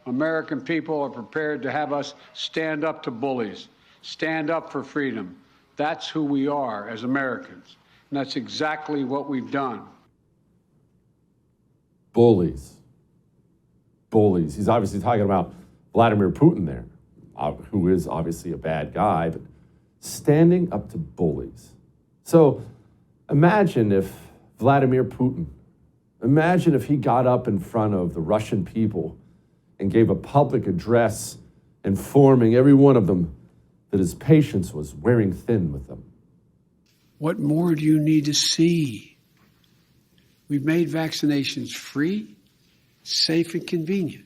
American people are prepared to have us stand up to bullies, stand up for freedom. That's who we are as Americans. And that's exactly what we've done. Bullies. Bullies. He's obviously talking about Vladimir Putin there, who is obviously a bad guy, but standing up to bullies. So imagine if Vladimir Putin, imagine if he got up in front of the Russian people and gave a public address informing every one of them that his patience was wearing thin with them. What more do you need to see? We've made vaccinations free, safe, and convenient.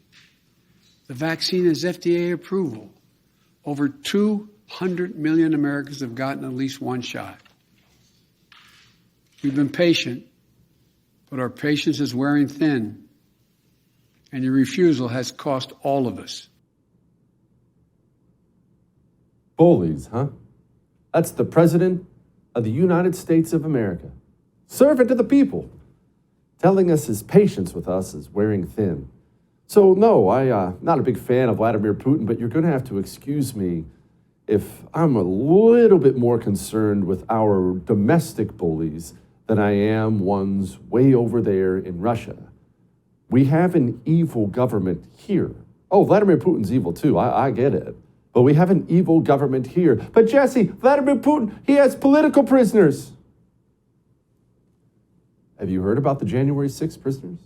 The vaccine has FDA approval. Over 200 million Americans have gotten at least one shot. We've been patient, but our patience is wearing thin, and your refusal has cost all of us. Bullies, huh? That's the President of the United States of America, servant to the people, telling us his patience with us is wearing thin. So no, I'm not a big fan of Vladimir Putin, but you're going to have to excuse me if I'm a little bit more concerned with our domestic bullies than I am ones way over there in Russia. We have an evil government here. Oh, Vladimir Putin's evil too, I get it. But we have an evil government here. But Jesse, Vladimir Putin, he has political prisoners. Have you heard about the January 6th prisoners?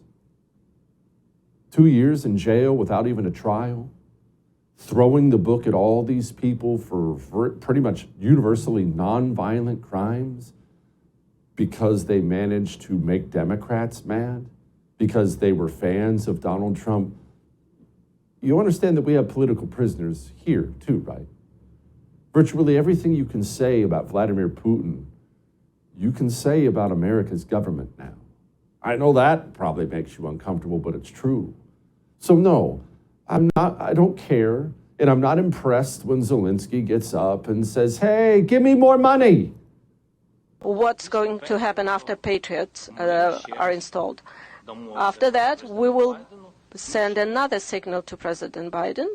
2 years in jail without even a trial, throwing the book at all these people for pretty much universally nonviolent crimes because they managed to make Democrats mad, because they were fans of Donald Trump. You understand that we have political prisoners here too, right? Virtually everything you can say about Vladimir Putin, you can say about America's government now. I know that probably makes you uncomfortable, but it's true. So no, I don't care, and I'm not impressed when Zelensky gets up and says, hey, give me more money. What's going to happen after Patriots are installed? After that, we will send another signal to President Biden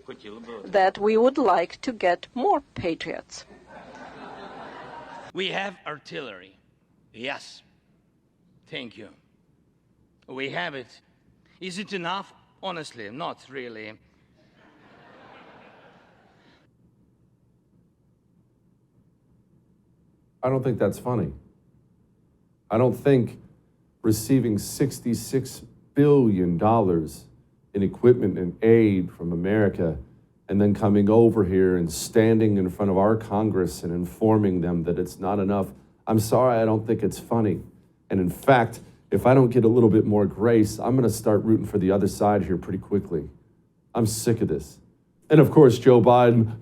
that we would like to get more Patriots. We have artillery. Yes. Thank you. We have it. Is it enough? Honestly, not really. I don't think that's funny. I don't think receiving $66 billion in equipment and aid from America and then coming over here and standing in front of our Congress and informing them that it's not enough. I'm sorry, I don't think it's funny. And in fact, if I don't get a little bit more grace, I'm going to start rooting for the other side here pretty quickly. I'm sick of this. And of course, Joe Biden,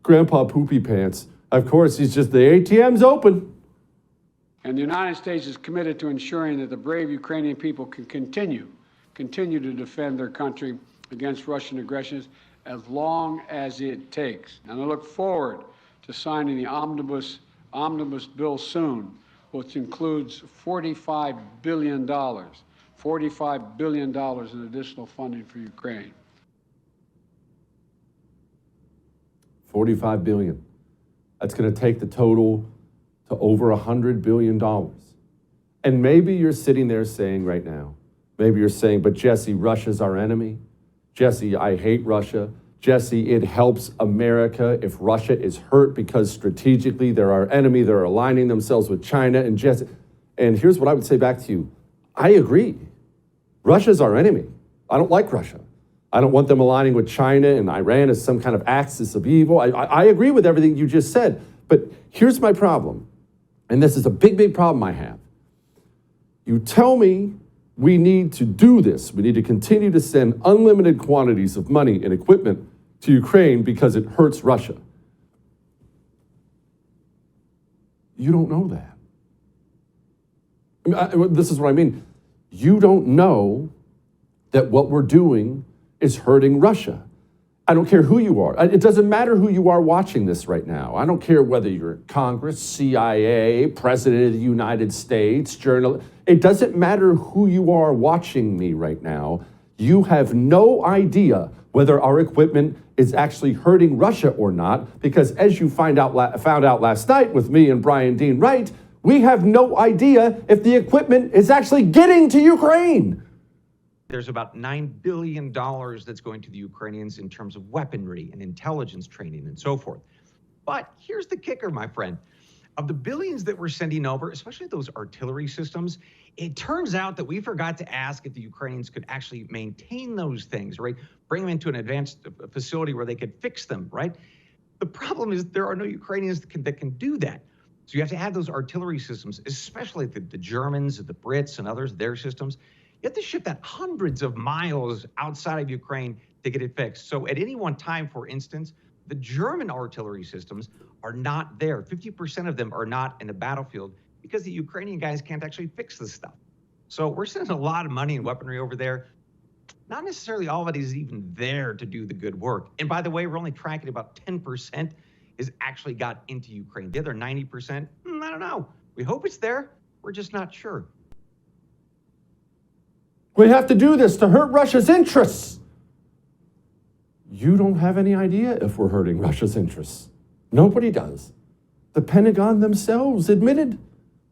Grandpa Poopy Pants. Of course, he's just, the ATM's open. And the United States is committed to ensuring that the brave Ukrainian people can continue to defend their country against Russian aggressions as long as it takes. And I look forward to signing the omnibus bill soon, which includes $45 billion in additional funding for Ukraine. $45 billion. That's going to take the total to over $100 billion. And maybe you're sitting there saying right now, maybe you're saying, but Jesse, Russia's our enemy. Jesse, I hate Russia. Jesse, it helps America if Russia is hurt because strategically they're our enemy. They're aligning themselves with China. And Jesse, and here's what I would say back to you. I agree. Russia's our enemy. I don't like Russia. I don't want them aligning with China and Iran as some kind of axis of evil. I agree with everything you just said. But here's my problem. And this is a big, big problem I have. You tell me we need to do this. We need to continue to send unlimited quantities of money and equipment to Ukraine because it hurts Russia. You don't know that. This is what I mean. You don't know that what we're doing is hurting Russia. I don't care who you are. It doesn't matter who you are watching this right now. I don't care whether you're in Congress, CIA, President of the United States, journalist. It doesn't matter who you are watching me right now. You have no idea whether our equipment is actually hurting Russia or not, because as you found out last night with me and Brian Dean Wright, we have no idea if the equipment is actually getting to Ukraine. There's about $9 billion that's going to the Ukrainians in terms of weaponry and intelligence training and so forth. But here's the kicker, my friend. Of the billions that we're sending over, especially those artillery systems, it turns out that we forgot to ask if the Ukrainians could actually maintain those things, right? Bring them into an advanced facility where they could fix them, right? The problem is there are no Ukrainians that can do that. So you have to have those artillery systems, especially the Germans, the Brits, and others, their systems. You have to ship that hundreds of miles outside of Ukraine to get it fixed. So at any one time, for instance, the German artillery systems are not there. 50% of them are not in the battlefield because the Ukrainian guys can't actually fix this stuff. So we're sending a lot of money and weaponry over there. Not necessarily all of it is even there to do the good work. And by the way, we're only tracking about 10% is actually got into Ukraine. The other 90%, I don't know. We hope it's there. We're just not sure. We have to do this to hurt Russia's interests. You don't have any idea if we're hurting Russia's interests. Nobody does. The Pentagon themselves admitted,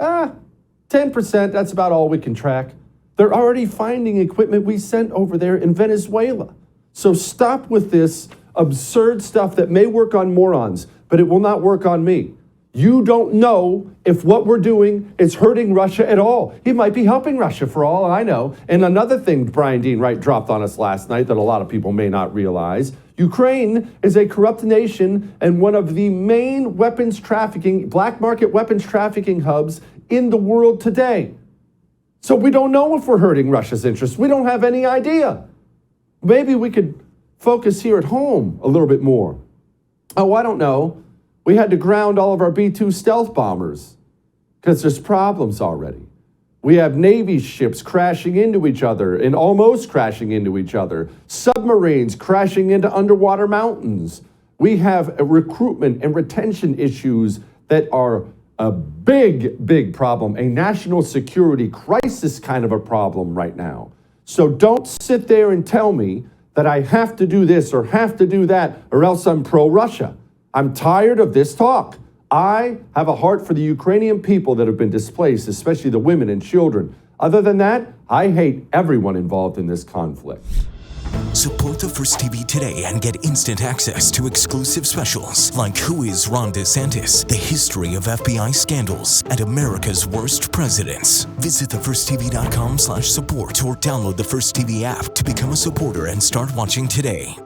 10%, that's about all we can track. They're already finding equipment we sent over there in Venezuela. So stop with this absurd stuff that may work on morons, but it will not work on me. You don't know if what we're doing is hurting Russia at all. He might be helping Russia for all I know. And another thing Brian Dean Wright dropped on us last night that a lot of people may not realize, Ukraine is a corrupt nation and one of the main weapons trafficking, black market weapons trafficking hubs in the world today. So we don't know if we're hurting Russia's interests. We don't have any idea. Maybe we could focus here at home a little bit more. Oh, I don't know. We had to ground all of our B-2 stealth bombers because there's problems already. We have Navy ships crashing into each other and almost crashing into each other. Submarines crashing into underwater mountains. We have recruitment and retention issues that are a big, big problem, a national security crisis kind of a problem right now. So don't sit there and tell me that I have to do this or have to do that or else I'm pro-Russia. I'm tired of this talk. I have a heart for the Ukrainian people that have been displaced, especially the women and children. Other than that, I hate everyone involved in this conflict. Support the First TV today and get instant access to exclusive specials like Who is Ron DeSantis, the history of FBI scandals, and America's worst presidents. Visit thefirsttv.com/support or download the First TV app to become a supporter and start watching today.